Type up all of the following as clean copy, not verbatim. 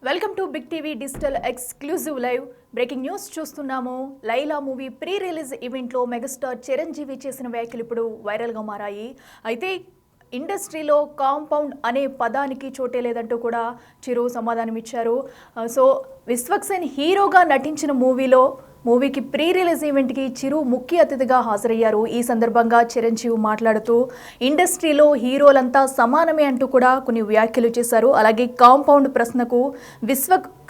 Welcome to big TV digital exclusive live breaking news చూస్తున్నాము. Laila movie pre release ఈవెంట్లో megastar Chiranjeevi చేసిన వ్యాఖ్యలు ఇప్పుడు వైరల్గా మారాయి. అయితే ఇండస్ట్రీలో కాంపౌండ్ అనే పదానికి చోటే లేదంటూ కూడా చిరు సమాధానం ఇచ్చారు. సో విశ్వక్సేన్ హీరోగా నటించిన మూవీకి ప్రీ రిలీజ్ ఈవెంట్కి చిరు ముఖ్య అతిథిగా హాజరయ్యారు. ఈ సందర్భంగా చిరంజీవి మాట్లాడుతూ ఇండస్ట్రీలో హీరోలంతా సమానమే అంటూ కూడా కొన్ని వ్యాఖ్యలు చేశారు. అలాగే కాంపౌండ్ ప్రశ్నకు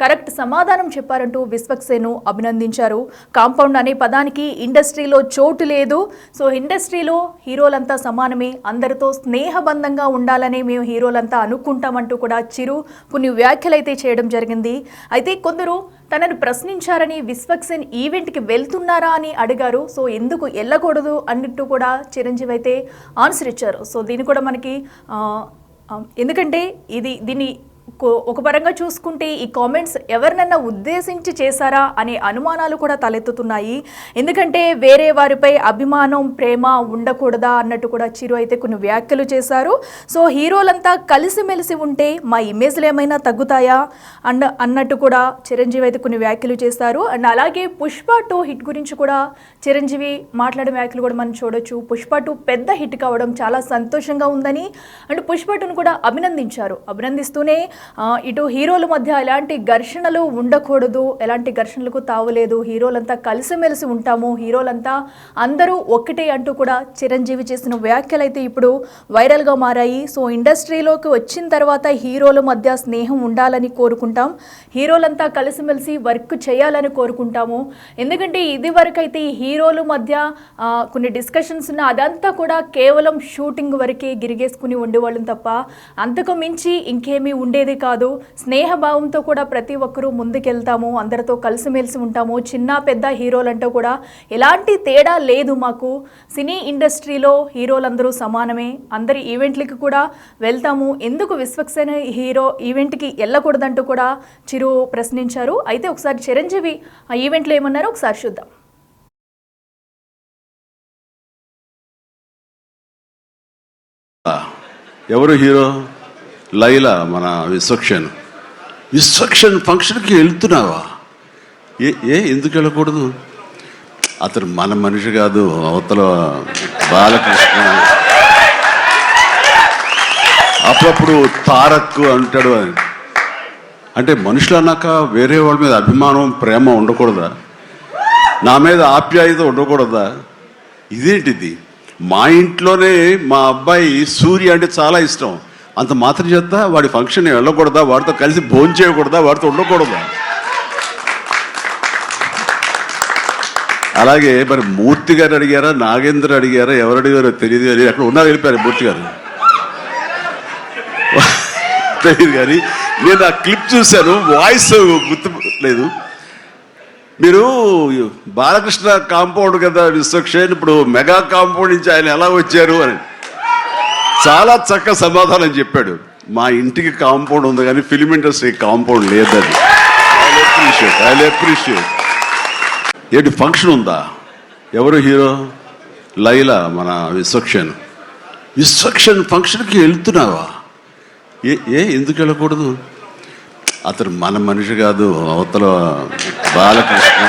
కరెక్ట్ సమాధానం చెప్పారంటూ విశ్వక్సేన్ను అభినందించారు. కాంపౌండ్ అనే పదానికి ఇండస్ట్రీలో చోటు లేదు. సో ఇండస్ట్రీలో హీరోలంతా సమానమే, అందరితో స్నేహబంధంగా ఉండాలని మేము హీరోలంతా అనుకుంటామంటూ కూడా చిరు కొన్ని వ్యాఖ్యలు అయితే చేయడం జరిగింది. అయితే కొందరు తనను ప్రశ్నించారని విశ్వక్సేన్ ఈవెంట్కి వెళ్తున్నారా అని అడిగారు. సో ఎందుకు వెళ్ళకూడదు అన్నట్టు కూడా చిరంజీవి అయితే ఆన్సర్ ఇచ్చారు. సో దీన్ని కూడా మనకి ఎందుకంటే దీన్ని ఒక పరంగా చూసుకుంటే ఈ కామెంట్స్ ఎవరినన్నా ఉద్దేశించి చేశారా అనే అనుమానాలు కూడా తలెత్తుతున్నాయి. ఎందుకంటే వేరే వారిపై అభిమానం ప్రేమ ఉండకూడదా అన్నట్టు కూడా చిరు అయితే కొన్ని వ్యాఖ్యలు చేశారు. సో హీరోలంతా కలిసిమెలిసి ఉంటే మా ఇమేజ్లు ఏమైనా తగ్గుతాయా అన్నట్టు కూడా చిరంజీవి అయితే కొన్ని వ్యాఖ్యలు చేశారు. అండ్ అలాగే పుష్ప 2 హిట్ గురించి కూడా చిరంజీవి మాట్లాడే వ్యాఖ్యలు కూడా మనం చూడొచ్చు. పుష్ప 2 పెద్ద హిట్ కావడం చాలా సంతోషంగా ఉందని అండ్ పుష్ప 2ను కూడా అభినందిస్తూనే ఇటు హీరోల మధ్య ఎలాంటి ఘర్షణలు ఉండకూడదు, ఎలాంటి ఘర్షణలకు తావులేదు, హీరోలంతా కలిసిమెలిసి ఉంటాము, హీరోలంతా అందరూ ఒక్కటే అంటూ కూడా చిరంజీవి చేసిన వ్యాఖ్యలు అయితే ఇప్పుడు వైరల్గా మారాయి. సో ఇండస్ట్రీలోకి వచ్చిన తర్వాత హీరోల మధ్య స్నేహం ఉండాలని కోరుకుంటాం, హీరోలంతా కలిసిమెలిసి వర్క్ చేయాలని కోరుకుంటాము. ఎందుకంటే ఇది వరకు అయితే ఈ హీరోల మధ్య కొన్ని డిస్కషన్స్ ఉన్న అదంతా కూడా కేవలం షూటింగ్ వరకే గిరిగేసుకుని ఉండేవాళ్ళం తప్ప అంతకు మించి ఇంకేమీ ఉండేది కాదు. స్నేహభావంతో కూడా ప్రతి ఒక్కరూ ముందుకెళ్తాము, అందరితో కలిసిమెలిసి ఉంటాము. చిన్న పెద్ద హీరోలంటూ కూడా ఎలాంటి తేడా లేదు మాకు. సినీ ఇండస్ట్రీలో హీరోలందరూ సమానమే, అందరి ఈవెంట్లకి కూడా వెళ్తాము, ఎందుకు విశ్వక్సేన్ హీరో ఈవెంట్కి వెళ్ళకూడదంటూ కూడా చిరు ప్రశ్నించారు. అయితే ఒకసారి చిరంజీవి ఆ ఈవెంట్లో ఏమన్నారో ఒకసారి చూద్దాం. ఎవరు హీరో? లైలా, మన విశ్వక్సేన్ ఫంక్షన్కి వెళ్తున్నావా? ఎందుకు వెళ్ళకూడదు? అతను మన మనిషి కాదు, అవతల బాలకృష్ణ అప్పుడప్పుడు తారక్ అంటాడు. అంటే మనుషులు అన్నాక వేరే వాళ్ళ మీద అభిమానం ప్రేమ ఉండకూడదా? నా మీద ఆప్యాయత ఉండకూడదా? ఇదేంటిది? మా ఇంట్లోనే మా అబ్బాయి సూర్య అంటే చాలా ఇష్టం, అంత మాత్రం చేద్దా వాడి ఫంక్షన్ వెళ్ళకూడదా? వాడితో కలిసి భోజనం చేయకూడదా? వాడితో ఉండకూడదా? అలాగే మరి మూర్తి గారు అడిగారా, నాగేంద్ర అడిగారా, ఎవరు అడిగారో తెలియదు కానీ అక్కడ ఉన్నారు, వెళ్ళిపోయారు మూర్తి గారు తెలియదు కానీ నేను ఆ క్లిప్ చూశాను, వాయిస్ గుర్తు లేదు. మీరు బాలకృష్ణ కాంపౌండ్ కదా విశ్వక్సేన్, ఇప్పుడు మెగా కాంపౌండ్ నుంచి ఆయన ఎలా వచ్చారు అని చాలా చక్కగా సమాధానం చెప్పాడు. మా ఇంటికి కాంపౌండ్ ఉంది కానీ ఫిలిం ఇండస్ట్రీ కాంపౌండ్ లేదని. I appreciate. ఏంటి ఫంక్షన్ ఉందా? ఎవరు హీరో? లైలా, మన విశ్వక్సేన్ ఫంక్షన్కి వెళ్తున్నావా? ఎందుకు వెళ్ళకూడదు? అతను మన మనిషి కాదు, అవతల బాలకృష్ణ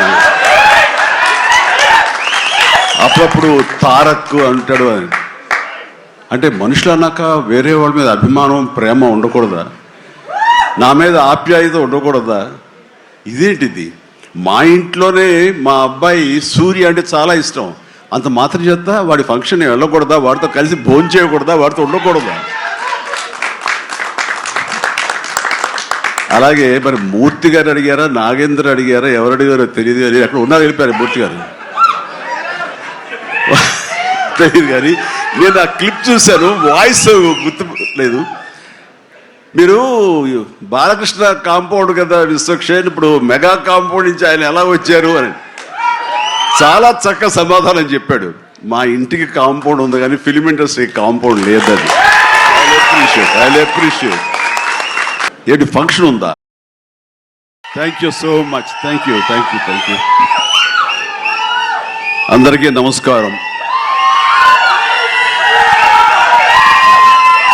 అప్పుడప్పుడు తారక్ అంటాడు. అంటే మనుషులు అన్నాక వేరే వాళ్ళ మీద అభిమానం ప్రేమ ఉండకూడదా? నా మీద ఆప్యాయత ఉండకూడదా? ఇదేంటిది? మా ఇంట్లోనే మా అబ్బాయి సూర్య అంటే చాలా ఇష్టం, అంత మాత్రం చేద్దా వాడి ఫంక్షన్ వెళ్ళకూడదా? వాడితో కలిసి భోజనం చేయకూడదా? వాడితో ఉండకూడదా? అలాగే మరి మూర్తి గారు అడిగారా, నాగేంద్ర అడిగారా, ఎవరు అడిగారో తెలియదు కానీ అక్కడ ఉన్నారు, వెళ్ళిపోయారు మూర్తి గారు తెలియదు కానీ నేను ఆ క్లిప్ చూశాను, వాయిస్ గుర్తు లేదు. మీరు బాలకృష్ణ కాంపౌండ్ కదా విశ్వక్సేన్, ఇప్పుడు మెగా కాంపౌండ్ నుంచి ఆయన ఎలా వచ్చారు అని చాలా చక్కగా సమాధానం చెప్పాడు. మా ఇంటికి కాంపౌండ్ ఉంది కానీ ఫిలిం ఇండస్ట్రీ కాంపౌండ్ లేదని. I appreciate. ఏంటి ఫంక్షన్ ఉందా? Thank you so much. Thank you. అందరికీ నమస్కారం.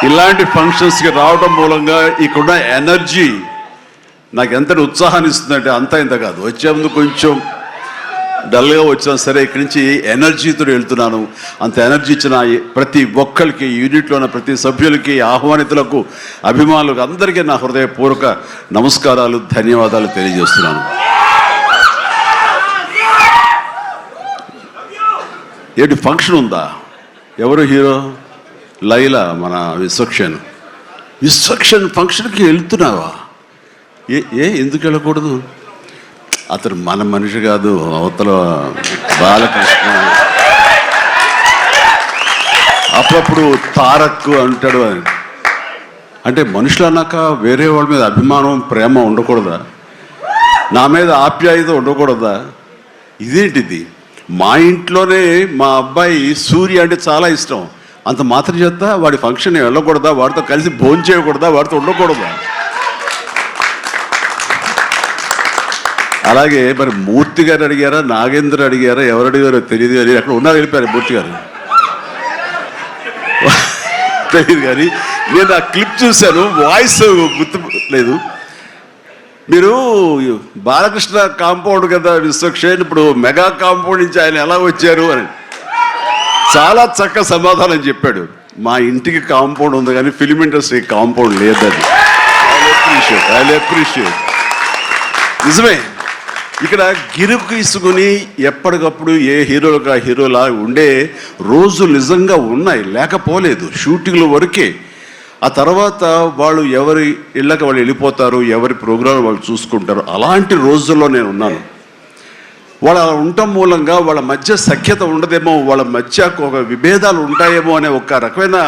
ఇలాంటి ఫంక్షన్స్కి రావడం మూలంగా ఇక్కడున్న ఎనర్జీ నాకు ఎంత ఉత్సాహాన్ని ఇస్తుందంటే అంత ఇంత కాదు. వచ్చే ముందు కొంచెం డల్గా వచ్చాను, సరే ఇక్కడి నుంచి ఎనర్జీతో వెళ్తున్నాను. అంత ఎనర్జీ ఇచ్చిన ప్రతి ఒక్కరికి, యూనిట్లో ఉన్న ప్రతి సభ్యులకి, ఆహ్వానితులకు, అభిమానులకు అందరికీ నా హృదయపూర్వక నమస్కారాలు, ధన్యవాదాలు తెలియజేస్తున్నాను. ఏంటి ఫంక్షన్ ఉందా? ఎవరు హీరో? లైలా, మన విశ్వక్షన్ ఫంక్షన్కి వెళ్తున్నావా? ఎందుకు వెళ్ళకూడదు? అతను మన మనిషి కాదు, అవతల బాలకృష్ణ. అప్పుడప్పుడు తారక్ అంటాడు. అంటే మనుషులు అన్నాక వేరే వాళ్ళ మీద అభిమానం, ప్రేమ ఉండకూడదా? నా మీద ఆప్యాయత ఉండకూడదా? ఇదేంటిది? మా ఇంట్లోనే మా అబ్బాయి సూర్య అంటే చాలా ఇష్టం. అంత మాత్రం చేత వాడి ఫంక్షన్ వెళ్ళకూడదా? వాడితో కలిసి భోజనం చేయకూడదా? వాడితో ఉండకూడదా? అలాగే మరి మూర్తి గారు అడిగారా, నాగేంద్ర అడిగారా, ఎవరు అడిగారో తెలియదు కానీ అక్కడ ఉన్నారు, వెళ్ళిపోయారు మూర్తి గారు. తెలియదు కానీ నేను ఆ క్లిప్ చూశాను, వాయిస్ గుర్తు లేదు. మీరు బాలకృష్ణ కాంపౌండ్ కదా విశ్వక్సేన్, ఇప్పుడు మెగా కాంపౌండ్ నుంచి ఆయన ఎలా వచ్చారు అని చాలా చక్కగా సమాధానం చెప్పాడు. మా ఇంటికి కాంపౌండ్ ఉంది కానీ ఫిలిం ఇండస్ట్రీ కాంపౌండ్ లేదని. I appreciate. నిజమే, ఇక్కడ గిరుకు తీసుకుని ఎప్పటికప్పుడు ఏ హీరోలుగా హీరోలా ఉండే రోజులు నిజంగా ఉన్నాయి, లేకపోలేదు. షూటింగ్ల వరకే. ఆ తర్వాత వాళ్ళు ఎవరి ఇళ్ళకి వాళ్ళు వెళ్ళిపోతారు, ఎవరి ప్రోగ్రాం వాళ్ళు చూసుకుంటారు. అలాంటి రోజుల్లో నేను ఉన్నాను. వాళ్ళ అలా ఉండటం మూలంగా వాళ్ళ మధ్య సఖ్యత ఉండదేమో, వాళ్ళ మధ్య ఒక విభేదాలు ఉంటాయేమో అనే ఒక రకమైన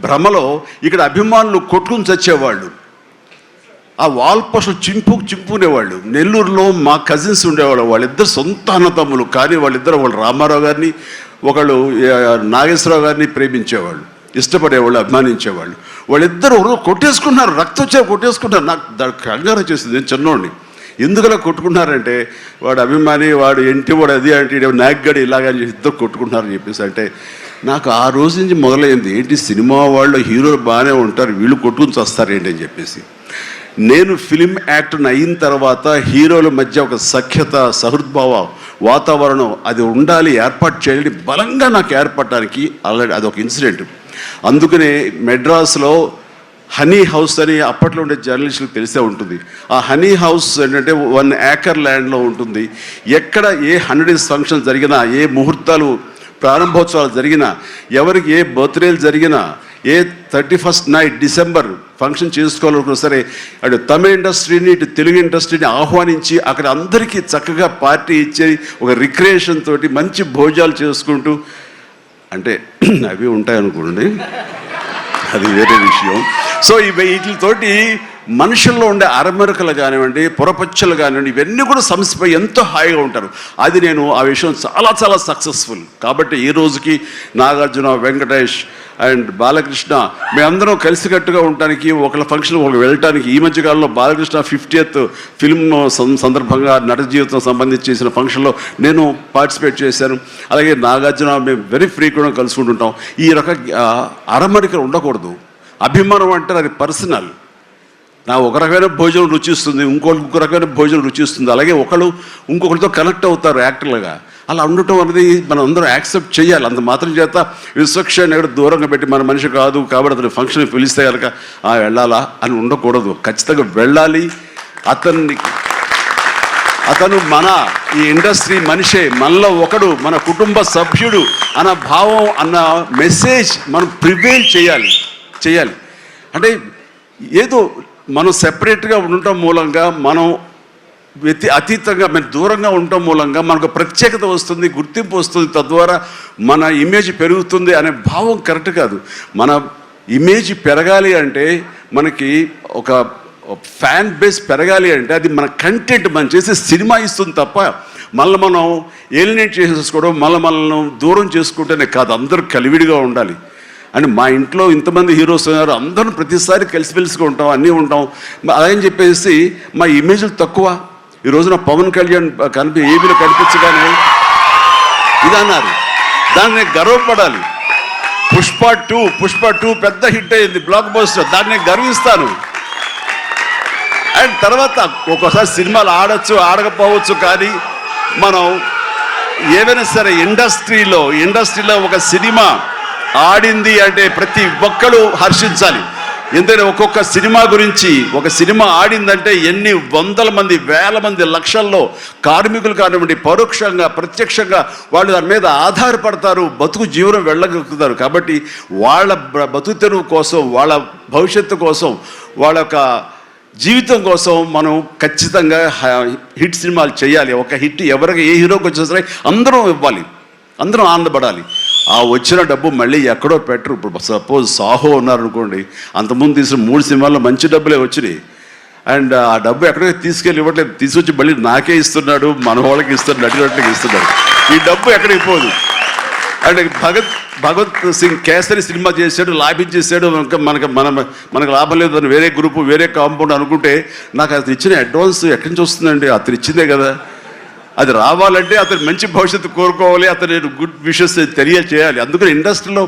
భ్రమలో ఇక్కడ అభిమానులు కొట్టుకుని చచ్చేవాళ్ళు. ఆ వాల్ పోస్టులు చింపుకునేవాళ్ళు. నెల్లూరులో మా కజిన్స్ ఉండేవాళ్ళు, వాళ్ళిద్దరు సొంత అన్నతమ్ములు. కానీ వాళ్ళిద్దరు, వాళ్ళు రామారావు గారిని, ఒకళ్ళు నాగేశ్వరరావు గారిని ప్రేమించేవాళ్ళు, ఇష్టపడేవాళ్ళు, అభిమానించేవాళ్ళు. వాళ్ళిద్దరు కొట్టేసుకున్నారు, రక్తం వచ్చే కొట్టేసుకుంటారు. నాకు దానికి కంగారు వచ్చేసింది. నేను చిన్నోడిని. ఎందుకలా కొట్టుకున్నారంటే వాడు అభిమాని, వాడు ఏంటి, వాడు అది అంటే నాగ్గడి ఇలాగని ఇద్దరు కొట్టుకుంటున్నారని చెప్పేసి. అంటే నాకు ఆ రోజు నుంచి మొదలైంది, ఏంటి సినిమా వాళ్ళు హీరోలు బాగానే ఉంటారు, వీళ్ళు కొట్టుకుని వస్తారేంటి అని చెప్పేసి. నేను ఫిలిం యాక్టర్ని అయిన తర్వాత హీరోల మధ్య ఒక సఖ్యత, సహృద్భావ వాతావరణం అది ఉండాలి, ఏర్పాటు చేయాలని బలంగా నాకు ఏర్పడటానికి ఆల్రెడీ అదొక ఇన్సిడెంట్. అందుకనే మెడ్రాస్లో హనీ హౌస్ అని అప్పట్లో ఉండే జర్నలిస్టులకు తెలిసే ఉంటుంది. ఆ హనీ హౌస్ ఏంటంటే 1 acre ల్యాండ్లో ఉంటుంది. ఎక్కడ ఏ 100 ఫంక్షన్ జరిగినా, ఏ ముహూర్తాలు ప్రారంభోత్సవాలు జరిగినా, ఎవరికి ఏ బర్త్డేలు జరిగినా, ఏ 31st నైట్ డిసెంబర్ ఫంక్షన్ చేసుకోవాలనుకున్నా సరే అటు తమిళ ఇండస్ట్రీని, ఇటు తెలుగు ఇండస్ట్రీని ఆహ్వానించి అక్కడ అందరికీ చక్కగా పార్టీ ఇచ్చే ఒక రిక్రియేషన్ తోటి మంచి భోజనాలు చేసుకుంటూ, అంటే అవి ఉంటాయనుకోండి, అది వేరే విషయం. సో వీటితోటి మనుషుల్లో ఉండే అరమరకలు కానివ్వండి, పొరపచ్చలు కానివ్వండి, ఇవన్నీ కూడా సమస్యపై ఎంతో హాయిగా ఉంటారు. అది నేను ఆ విషయం చాలా చాలా సక్సెస్ఫుల్. కాబట్టి ఈ రోజుకి నాగార్జున, వెంకటేష్ అండ్ బాలకృష్ణ మేమందరం కలిసికట్టుగా ఉండటానికి, ఒకళ్ళ ఫంక్షన్ ఒకళ్ళు వెళ్ళటానికి, ఈ మధ్యకాలంలో బాలకృష్ణ 50th ఫిల్మ్ సందర్భంగా నట జీవితం సంబంధించి చేసిన ఫంక్షన్లో నేను పార్టిసిపేట్ చేశాను. అలాగే నాగార్జున మేము వెరీ ఫ్రీక్వెంట్గా కలుసుకుంటుంటాం. ఈ రకంగా అరమరికలు ఉండకూడదు. అభిమానం అంటే అది పర్సనల్. నా ఒక రకమైన భోజనం రుచిస్తుంది, ఇంకొక రకమైన భోజనం రుచిస్తుంది. అలాగే ఒకళ్ళు ఇంకొకరితో కనెక్ట్ అవుతారు యాక్టర్లుగా. అలా ఉండటం అనేది మనం అందరం యాక్సెప్ట్ చేయాలి. అంత మాత్రం చేత విశ్వక్సేన్ ఎక్కడ దూరంగా పెట్టి మన మనిషి కాదు కాబట్టి అతను ఫంక్షన్కి పిలిస్తే కనుక వెళ్ళాలా అని ఉండకూడదు. ఖచ్చితంగా వెళ్ళాలి. అతను మన ఈ ఇండస్ట్రీ మనిషే, మనలో ఒకడు, మన కుటుంబ సభ్యుడు అన్న భావం, అన్న మెసేజ్ మనం ప్రివేల్ చేయాలి. అంటే ఏదో మనం సెపరేట్గా ఉండటం మూలంగా, మనం అతీతంగా మనం దూరంగా ఉండటం మూలంగా మనకు ప్రత్యేకత వస్తుంది, గుర్తింపు వస్తుంది, తద్వారా మన ఇమేజ్ పెరుగుతుంది అనే భావం కరెక్ట్ కాదు. మన ఇమేజ్ పెరగాలి అంటే, మనకి ఒక ఫ్యాన్ బేస్ పెరగాలి అంటే అది మన కంటెంట్, మనం చేసే సినిమా ఇస్తుంది తప్ప మనం ఏలినేట్ చేసేసుకోవడం, మనల్ని దూరం చేసుకుంటేనే కాదు. అందరూ కలివిడిగా ఉండాలి. అండ్ మా ఇంట్లో ఇంతమంది హీరోస్ ఉన్నారు, అందరం ప్రతిసారి కలిసిమెలిసిగా ఉంటాం, అన్నీ ఉంటాం. అదని చెప్పేసి మా ఇమేజ్లు తక్కువ. ఈ రోజున పవన్ కళ్యాణ్ ఏబీలో కనిపించగానే ఇది అన్నారు, దాన్ని గర్వపడాలి. పుష్ప 2 పెద్ద హిట్ అయింది, బ్లాక్ బస్టర్, దాన్ని గర్విస్తాను. అండ్ తర్వాత ఒక్కోసారి సినిమాలు ఆడచ్చు ఆడకపోవచ్చు, కానీ మనం ఏవైనా సరే ఇండస్ట్రీలో ఒక సినిమా ఆడింది అంటే ప్రతి ఒక్కరు హర్షించాలి. ఎందుకంటే ఒక్కొక్క సినిమా గురించి, ఒక సినిమా ఆడిందంటే ఎన్ని వందల మంది, వేల మంది, లక్షల్లో కార్మికులు కానివ్వండి, పరోక్షంగా ప్రత్యక్షంగా వాళ్ళు దాని మీద ఆధారపడతారు, బతుకు జీవనం వెళ్ళగలుగుతారు. కాబట్టి వాళ్ళ బతుకు తెరువు కోసం, వాళ్ళ భవిష్యత్తు కోసం, వాళ్ళ యొక్క జీవితం కోసం మనం ఖచ్చితంగా హిట్ సినిమాలు చేయాలి. ఒక హిట్ ఎవరికి ఏ హీరోకి వచ్చినా సరే అందరం ఇవ్వాలి, అందరం ఆనందపడాలి. ఆ వచ్చిన డబ్బు మళ్ళీ ఎక్కడో పెట్టరు. ఇప్పుడు సపోజ్ సాహో ఉన్నారనుకోండి, అంతకుముందు తీసిన 3 సినిమాల్లో మంచి డబ్బులే వచ్చినాయి. అండ్ ఆ డబ్బు ఎక్కడికి తీసుకెళ్ళి ఇవ్వట్లేదు, తీసుకొచ్చి మళ్ళీ నాకే ఇస్తున్నాడు, మన వాళ్ళకి ఇస్తున్నాడు, నటినట్లకి ఇస్తున్నాడు. ఈ డబ్బు ఎక్కడికి పోదు. అండ్ భగత్ సింగ్ కేసరి సినిమా చేశాడు, లాభించేసాడు, మనకు లాభం లేదు అని వేరే గ్రూపు, వేరే కాంపౌండ్ అనుకుంటే, నాకు అతను ఇచ్చిన అడ్వాన్స్ ఎక్కడి నుంచి వస్తుందండి? అతను ఇచ్చిందే కదా. అది రావాలంటే అతను మంచి భవిష్యత్తు కోరుకోవాలి, అతను గుడ్ విషెస్ తెలియచేయాలి. అందుకని ఇండస్ట్రీలో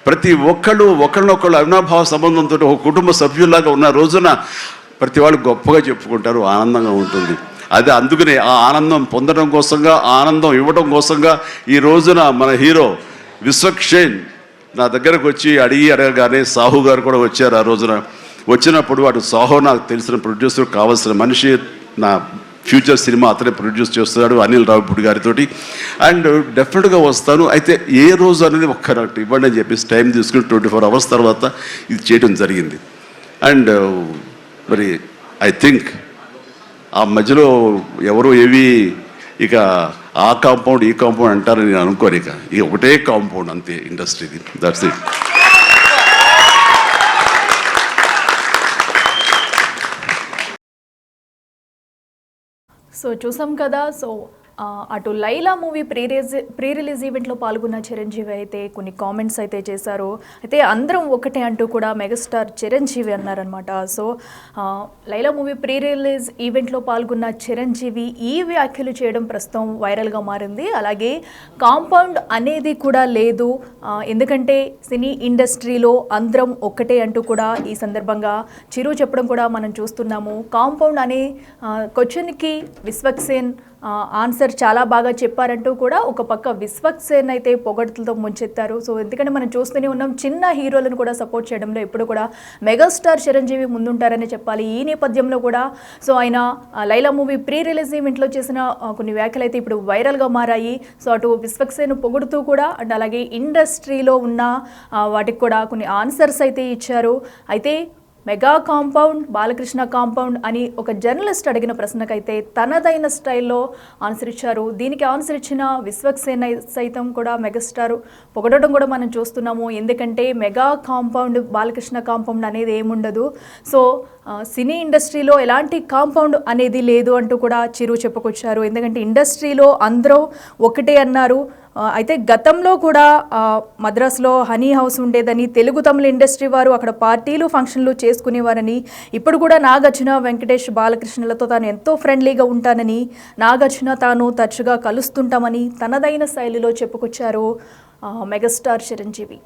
ప్రతి ఒక్కళ్ళు ఒకళ్ళనొకళ్ళు అవినాభావ సంబంధంతో ఒక కుటుంబ సభ్యుల్లాగా ఉన్న రోజున ప్రతి వాళ్ళు గొప్పగా చెప్పుకుంటారు, ఆనందంగా ఉంటుంది. అదే అందుకనే ఆ ఆనందం పొందడం కోసంగా, ఆనందం ఇవ్వడం కోసంగా ఈ రోజున మన హీరో విశ్వక్షేణ్ నా దగ్గరకు వచ్చి అడగగానే సాహు గారు కూడా వచ్చారు. ఆ రోజున వచ్చినప్పుడు వాడు సాహు నాకు తెలిసిన ప్రొడ్యూసర్, కావాల్సిన మనిషి, నా ఫ్యూచర్ సినిమా అతనే ప్రొడ్యూస్ చేస్తున్నాడు అనిల్ రావిపూడి గారితో. అండ్ డెఫినెట్గా వస్తాను, అయితే ఏ రోజు అనేది ఒక్కటి ఇవ్వండి అని చెప్పేసి టైం తీసుకుని 24 hours తర్వాత ఇది చేయడం జరిగింది. అండ్ మరి ఐ థింక్ ఆ మధ్యలో ఎవరు ఏవి ఇక ఆ కాంపౌండ్ ఈ కాంపౌండ్ అంటారని నేను అనుకోను. ఇక ఒకటే కాంపౌండ్ అంతే ఇండస్ట్రీది, దట్స్ ఇట్. సో చూసాం కదా. సో అటు లైలా మూవీ ప్రీ రిలీజ్ ఈవెంట్లో పాల్గొన్న చిరంజీవి అయితే కొన్ని కామెంట్స్ అయితే చేశారు. అయితే అందరం ఒకటే అంటూ కూడా మెగాస్టార్ చిరంజీవి అన్నారనమాట. So Laila movie pre release ఈవెంట్లో పాల్గొన్న చిరంజీవి ఈ వ్యాఖ్యలు చేయడం ప్రస్తుతం వైరల్గా మారింది. అలాగే కాంపౌండ్ అనేది కూడా లేదు, ఎందుకంటే సినీ ఇండస్ట్రీలో అందరం ఒక్కటే అంటూ కూడా ఈ సందర్భంగా చిరు చెప్పడం కూడా మనం చూస్తున్నాము. కాంపౌండ్ అనే క్వశ్చన్కి విశ్వక్సేన్ ఆన్సర్ చాలా బాగా చెప్పారంటూ కూడా ఒక పక్క విశ్వక్సేన్ అయితే పొగడ్తలతో ముంచెత్తారు. సో ఎందుకంటే మనం చూస్తూనే ఉన్నాం, చిన్న హీరోలను కూడా సపోర్ట్ చేయడంలో ఎప్పుడు కూడా మెగాస్టార్ చిరంజీవి ముందుంటారని చెప్పాలి. ఈ నేపథ్యంలో కూడా సో ఆయన లైలా మూవీ ప్రీ రిలీజ్ ఈవెంట్లో చేసిన కొన్ని వ్యాఖ్యలు అయితే ఇప్పుడు వైరల్గా మారాయి. సో అటు విశ్వక్సేన్ పొగుడుతూ కూడా అండ్ అలాగే ఇండస్ట్రీలో ఉన్న వాటికి కూడా కొన్ని ఆన్సర్స్ అయితే ఇచ్చారు. అయితే మెగా కాంపౌండ్, బాలకృష్ణ కాంపౌండ్ అని ఒక జర్నలిస్ట్ అడిగిన ప్రశ్నకైతే తనదైన స్టైల్లో ఆన్సర్ ఇచ్చారు. దీనికి ఆన్సర్ ఇచ్చిన విశ్వక్సేన్ సైతం కూడా మెగాస్టార్ పొగడటం కూడా మనం చూస్తున్నాము. ఎందుకంటే మెగా కాంపౌండ్, బాలకృష్ణ కాంపౌండ్ అనేది ఏముండదు. సో సినీ ఇండస్ట్రీలో ఎలాంటి కాంపౌండ్ అనేది లేదు అంటూ కూడా చిరు చెప్పుకొచ్చారు. ఎందుకంటే ఇండస్ట్రీలో అందరూ ఒకటే అన్నారు. అయితే గతంలో కూడా మద్రాసులో హనీ హౌస్ ఉండేదని, తెలుగు తమిళ ఇండస్ట్రీ వారు అక్కడ పార్టీలు ఫంక్షన్లు చేసుకునేవారని, ఇప్పుడు కూడా నాగార్జున, వెంకటేష్, బాలకృష్ణలతో తాను ఎంతో ఫ్రెండ్లీగా ఉంటానని, నాగార్జున తాను తరచుగా కలుస్తుంటామని తనదైన శైలిలో చెప్పుకొచ్చారు మెగాస్టార్ చిరంజీవి.